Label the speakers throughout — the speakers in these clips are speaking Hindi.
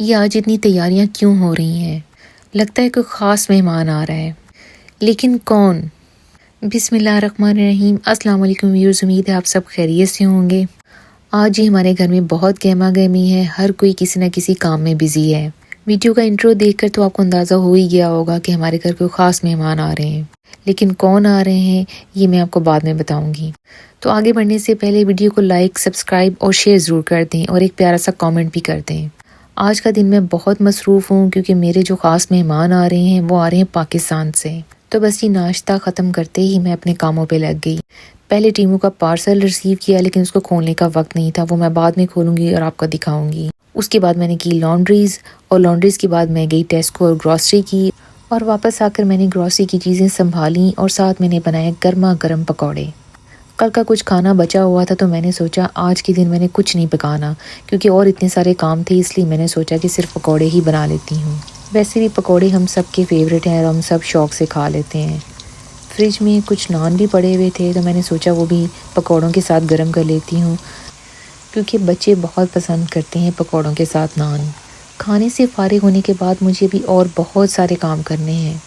Speaker 1: ये आज इतनी तैयारियां क्यों हो रही हैं? लगता है कोई ख़ास मेहमान आ रहा है, लेकिन कौन? बिस्मिल्लाहिर्रहमानिर्रहीम। अस्सलाम वालेकुम व्यूअर्स, उम्मीद है आप सब खैरियत से होंगे। आज ही हमारे घर में बहुत गहमा-गहमी है, हर कोई किसी न किसी काम में बिज़ी है। वीडियो का इंट्रो देखकर तो आपको अंदाज़ा हो ही गया होगा कि हमारे घर कोई ख़ास मेहमान आ रहे हैं, लेकिन कौन आ रहे हैं ये मैं आपको बाद में बताऊंगी। तो आगे बढ़ने से पहले वीडियो को लाइक, सब्सक्राइब और शेयर ज़रूर कर दें और एक प्यारा सा कमेंट भी कर दें। आज का दिन मैं बहुत मसरूफ़ हूँ क्योंकि मेरे जो ख़ास मेहमान आ रहे हैं वो आ रहे हैं पाकिस्तान से। तो बस ये नाश्ता ख़त्म करते ही मैं अपने कामों पे लग गई। पहले टीमू का पार्सल रिसीव किया, लेकिन उसको खोलने का वक्त नहीं था, वो मैं बाद में खोलूँगी और आपको दिखाऊँगी। उसके बाद मैंने की लॉन्ड्रीज़ और लॉन्ड्रीज़ के बाद मैं गई टेस्को और ग्रॉसरी की, और वापस आकर मैंने ग्रॉसरी की चीज़ें संभाली और साथ मैंने बनाए गर्मा गर्म पकौड़े। कल का कुछ खाना बचा हुआ था तो मैंने सोचा आज के दिन मैंने कुछ नहीं पकाना, क्योंकि और इतने सारे काम थे, इसलिए मैंने सोचा कि सिर्फ पकौड़े ही बना लेती हूँ। वैसे भी पकौड़े हम सब के फेवरेट हैं और हम सब शौक़ से खा लेते हैं। फ्रिज में कुछ नान भी पड़े हुए थे तो मैंने सोचा वो भी पकौड़ों के साथ गर्म कर लेती हूँ, क्योंकि बच्चे बहुत पसंद करते हैं पकौड़ों के साथ नान। खाने से फारिग होने के बाद मुझे भी और बहुत सारे काम करने हैं।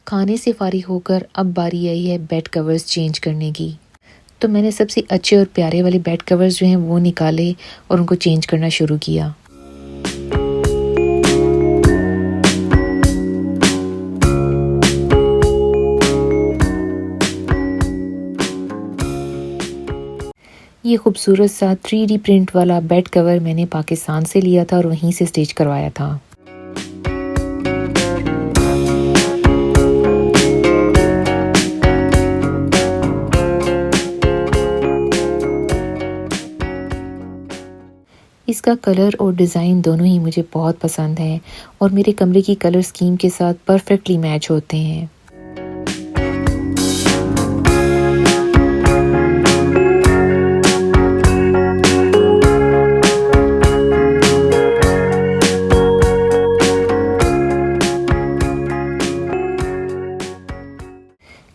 Speaker 1: खाने से फारिग होकर अब बारी आई है बेड कवर्स चेंज करने की। तो मैंने सबसे अच्छे और प्यारे वाले बेड कवर्स जो हैं वो निकाले और उनको चेंज करना शुरू किया। ये खूबसूरत सा 3D प्रिंट वाला बेड कवर मैंने पाकिस्तान से लिया था और वहीं से स्टिच करवाया था। इसका कलर और डिज़ाइन दोनों ही मुझे बहुत पसंद है और मेरे कमरे की कलर स्कीम के साथ परफेक्टली मैच होते हैं।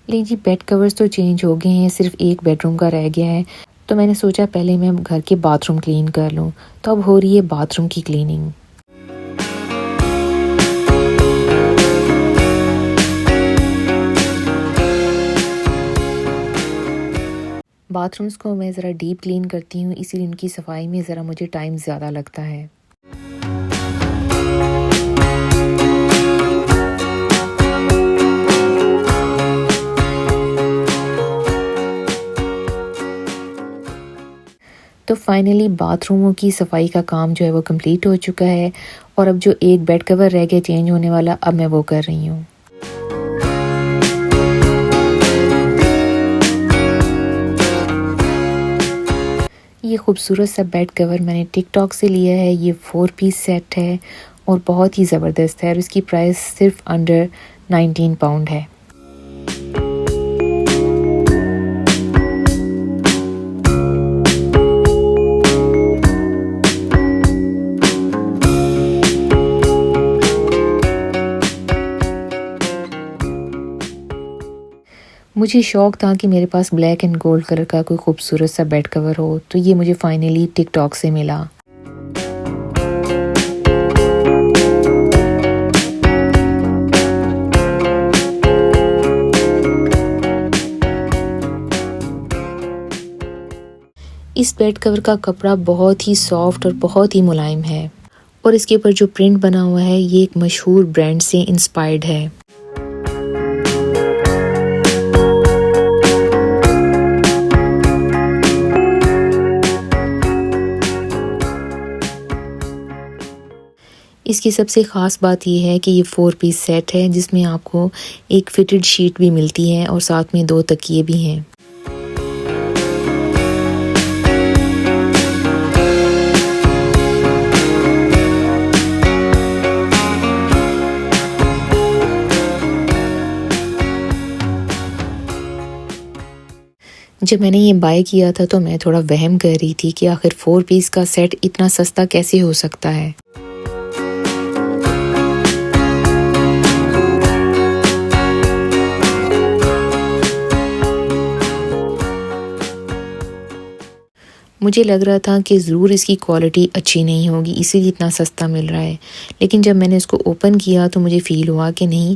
Speaker 1: लेकिन जी बेड कवर्स तो चेंज हो गए हैं, सिर्फ एक बेडरूम का रह गया है। तो मैंने सोचा पहले मैं घर के बाथरूम क्लीन कर लूँ, तो अब हो रही है बाथरूम की क्लीनिंग। बाथरूम्स को मैं ज़रा डीप क्लीन करती हूँ, इसीलिए उनकी सफाई में ज़रा मुझे टाइम ज़्यादा लगता है। तो फाइनली बाथरूमों की सफाई का काम जो है वो कंप्लीट हो चुका है, और अब जो एक बेड कवर रह गया चेंज होने वाला, अब मैं वो कर रही हूँ। ये खूबसूरत सा बेड कवर मैंने टिकटॉक से लिया है। ये 4 पीस सेट है और बहुत ही ज़बरदस्त है और इसकी प्राइस सिर्फ अंडर 19 पाउंड है। मुझे शौक़ था कि मेरे पास ब्लैक एंड गोल्ड कलर का कोई खूबसूरत सा बेड कवर हो, तो ये मुझे फाइनली टिकटॉक से मिला। इस बेड कवर का कपड़ा बहुत ही सॉफ्ट और बहुत ही मुलायम है, और इसके ऊपर जो प्रिंट बना हुआ है ये एक मशहूर ब्रांड से इंस्पायर्ड है। इसकी सबसे ख़ास बात यह है कि ये 4 पीस सेट है, जिसमें आपको एक फिटेड शीट भी मिलती है और साथ में 2 तकिए भी हैं। जब मैंने ये बाय किया था तो मैं थोड़ा वहम कर रही थी कि आखिर 4 पीस का सेट इतना सस्ता कैसे हो सकता है। मुझे लग रहा था कि ज़रूर इसकी क्वालिटी अच्छी नहीं होगी, इसीलिए इतना सस्ता मिल रहा है। लेकिन जब मैंने इसको ओपन किया तो मुझे फ़ील हुआ कि नहीं,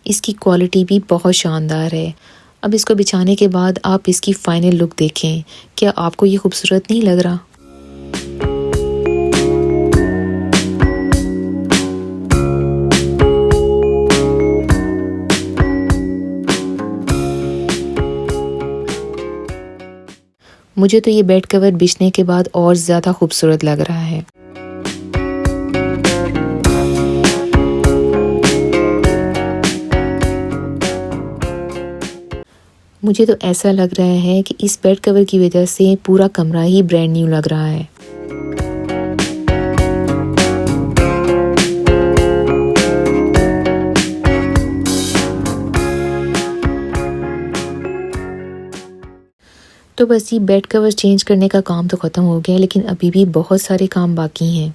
Speaker 1: इसकी क्वालिटी भी बहुत शानदार है। अब इसको बिछाने के बाद आप इसकी फ़ाइनल लुक देखें। क्या आपको ये खूबसूरत नहीं लग रहा? मुझे तो ये बेड कवर बिछने के बाद और ज़्यादा खूबसूरत लग रहा है। मुझे तो ऐसा लग रहा है कि इस बेड कवर की वजह से पूरा कमरा ही ब्रांड न्यू लग रहा है। तो बस ये बेड कवर चेंज करने का काम तो ख़त्म हो गया, लेकिन अभी भी बहुत सारे काम बाकी हैं।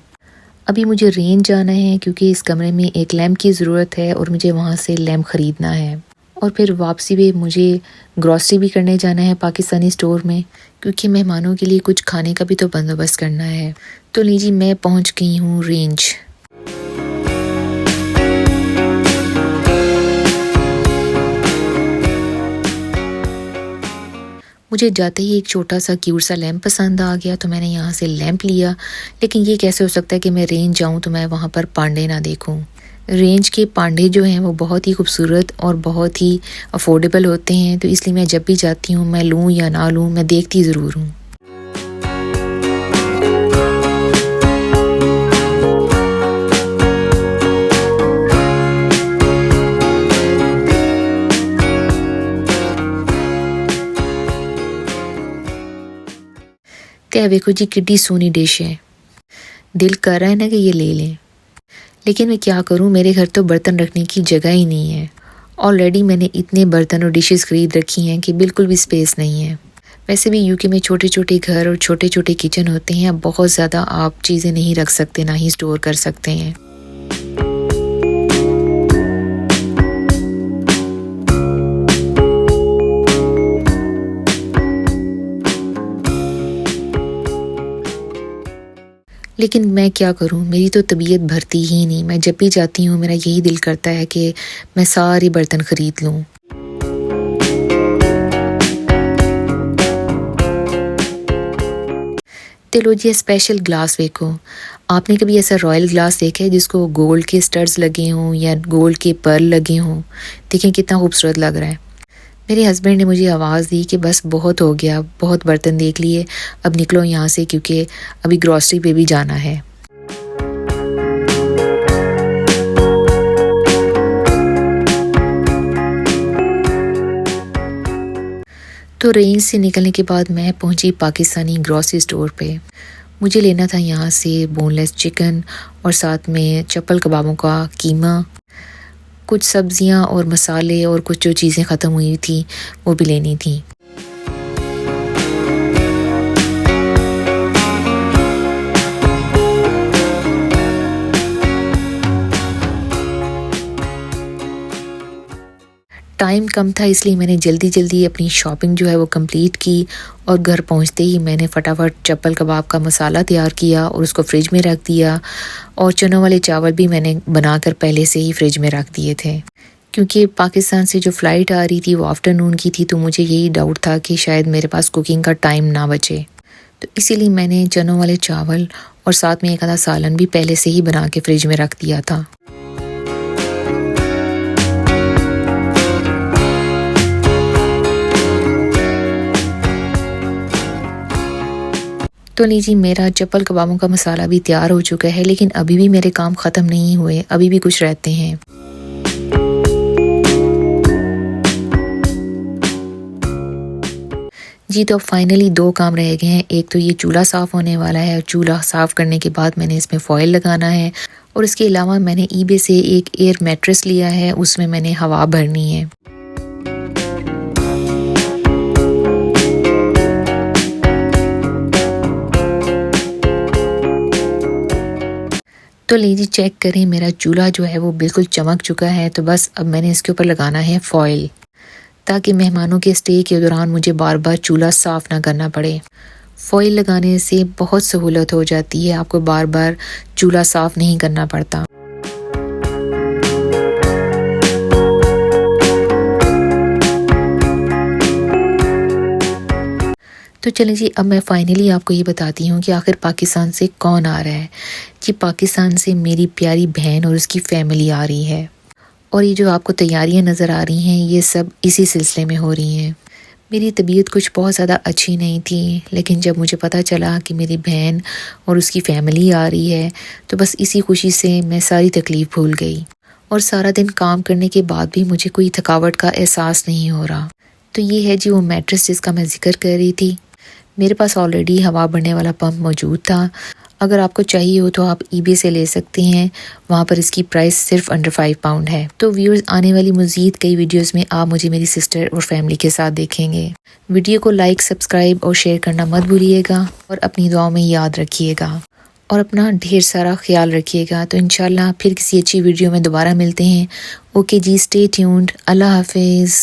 Speaker 1: अभी मुझे रेंज जाना है क्योंकि इस कमरे में एक लैंप की ज़रूरत है और मुझे वहाँ से लैंप ख़रीदना है। और फिर वापसी में मुझे ग्रॉसरी भी करने जाना है पाकिस्तानी स्टोर में, क्योंकि मेहमानों के लिए कुछ खाने का भी तो बंदोबस्त करना है। तो लीजिए, मैं पहुँच गई हूँ रेंज। मुझे जाते ही एक छोटा सा क्यूट सा लैंप पसंद आ गया, तो मैंने यहाँ से लैंप लिया। लेकिन ये कैसे हो सकता है कि मैं रेंज जाऊँ तो मैं वहाँ पर पांडे ना देखूँ। रेंज के पांडे जो हैं वो बहुत ही खूबसूरत और बहुत ही अफोर्डेबल होते हैं, तो इसलिए मैं जब भी जाती हूँ, मैं लूँ या ना लूँ, मैं देखती ज़रूर हूँ। तो देखो जी, कितनी सोनी डिश है। दिल कर रहा है ना कि ये ले लें, लेकिन मैं क्या करूं, मेरे घर तो बर्तन रखने की जगह ही नहीं है। ऑलरेडी मैंने इतने बर्तन और डिशेस खरीद रखी हैं कि बिल्कुल भी स्पेस नहीं है। वैसे भी यूके में छोटे छोटे घर और छोटे छोटे किचन होते हैं, अब बहुत ज़्यादा आप चीज़ें नहीं रख सकते, ना ही स्टोर कर सकते हैं। लेकिन मैं क्या करूं, मेरी तो तबीयत भरती ही नहीं। मैं जब भी जाती हूं मेरा यही दिल करता है कि मैं सारे बर्तन खरीद लूं। तो लो जी, स्पेशल ग्लास देखो। आपने कभी ऐसा रॉयल ग्लास देखा है जिसको गोल्ड के स्टड्स लगे हों या गोल्ड के पर्ल लगे हों? देखें कितना खूबसूरत लग रहा है। मेरे हस्बैंड ने मुझे आवाज़ दी कि बस बहुत हो गया, बहुत बर्तन देख लिए, अब निकलो यहाँ से, क्योंकि अभी ग्रॉसरी पे भी जाना है। तो रेंज से निकलने के बाद मैं पहुंची पाकिस्तानी ग्रॉसरी स्टोर पे। मुझे लेना था यहाँ से बोनलेस चिकन और साथ में चप्पल कबाबों का कीमा, कुछ सब्जियाँ और मसाले और कुछ जो चीज़ें ख़त्म हुई थी वो भी लेनी थी। टाइम कम था, इसलिए मैंने जल्दी जल्दी अपनी शॉपिंग जो है वो कंप्लीट की और घर पहुंचते ही मैंने फटाफट चप्पल कबाब का मसाला तैयार किया और उसको फ्रिज में रख दिया। और चनों वाले चावल भी मैंने बनाकर पहले से ही फ्रिज में रख दिए थे, क्योंकि पाकिस्तान से जो फ़्लाइट आ रही थी वो आफ्टरनून की थी, तो मुझे यही डाउट था कि शायद मेरे पास कुकिंग का टाइम ना बचे। तो इसीलिए मैंने चनों वाले चावल और साथ में एक आधा सालन भी पहले से ही बना के फ्रिज में रख दिया था। तो लीजिए, मेरा चप्पल कबाबों का मसाला भी तैयार हो चुका है, लेकिन अभी भी मेरे काम ख़त्म नहीं हुए, अभी भी कुछ रहते हैं। जी, तो फाइनली 2 काम रह गए हैं। एक तो ये चूल्हा साफ़ होने वाला है और चूल्हा साफ़ करने के बाद मैंने इसमें फ़ॉइल लगाना है, और इसके अलावा मैंने ईबे से एक एयर मैट्रेस लिया है, उसमें मैंने हवा भरनी है। तो लीजिए, चेक करें, मेरा चूल्हा जो है वो बिल्कुल चमक चुका है। तो बस अब मैंने इसके ऊपर लगाना है फ़ॉइल, ताकि मेहमानों के स्टे के दौरान मुझे बार बार चूल्हा साफ़ ना करना पड़े। फॉइल लगाने से बहुत सहूलत हो जाती है, आपको बार बार चूल्हा साफ़ नहीं करना पड़ता। तो चलें जी, अब मैं फ़ाइनली आपको ये बताती हूँ कि आखिर पाकिस्तान से कौन आ रहा है। जी, पाकिस्तान से मेरी प्यारी बहन और उसकी फ़ैमिली आ रही है। और ये जो आपको तैयारियां नज़र आ रही हैं, ये सब इसी सिलसिले में हो रही हैं। मेरी तबीयत कुछ बहुत ज़्यादा अच्छी नहीं थी, लेकिन जब मुझे पता चला कि मेरी बहन और उसकी फ़ैमिली आ रही है, तो बस इसी खुशी से मैं सारी तकलीफ़ भूल गई। और सारा दिन काम करने के बाद भी मुझे कोई थकावट का एहसास नहीं हो रहा। तो ये है जी वो मैट्रेस जिसका मैं ज़िक्र कर रही थी। मेरे पास ऑलरेडी हवा भरने वाला पंप मौजूद था। अगर आपको चाहिए हो तो आप ईबे से ले सकते हैं, वहाँ पर इसकी प्राइस सिर्फ अंडर 5 पाउंड है। तो व्यूअर्स, आने वाली मज़ीद कई वीडियोस में आप मुझे मेरी सिस्टर और फैमिली के साथ देखेंगे। वीडियो को लाइक, सब्सक्राइब और शेयर करना मत भूलिएगा और अपनी दुआओं में याद रखिएगा और अपना ढेर सारा ख्याल रखिएगा। तो इंशाल्लाह फिर किसी अच्छी वीडियो में दोबारा मिलते हैं। ओके जी, स्टे ट्यून्ड। अल्लाह हाफिज़।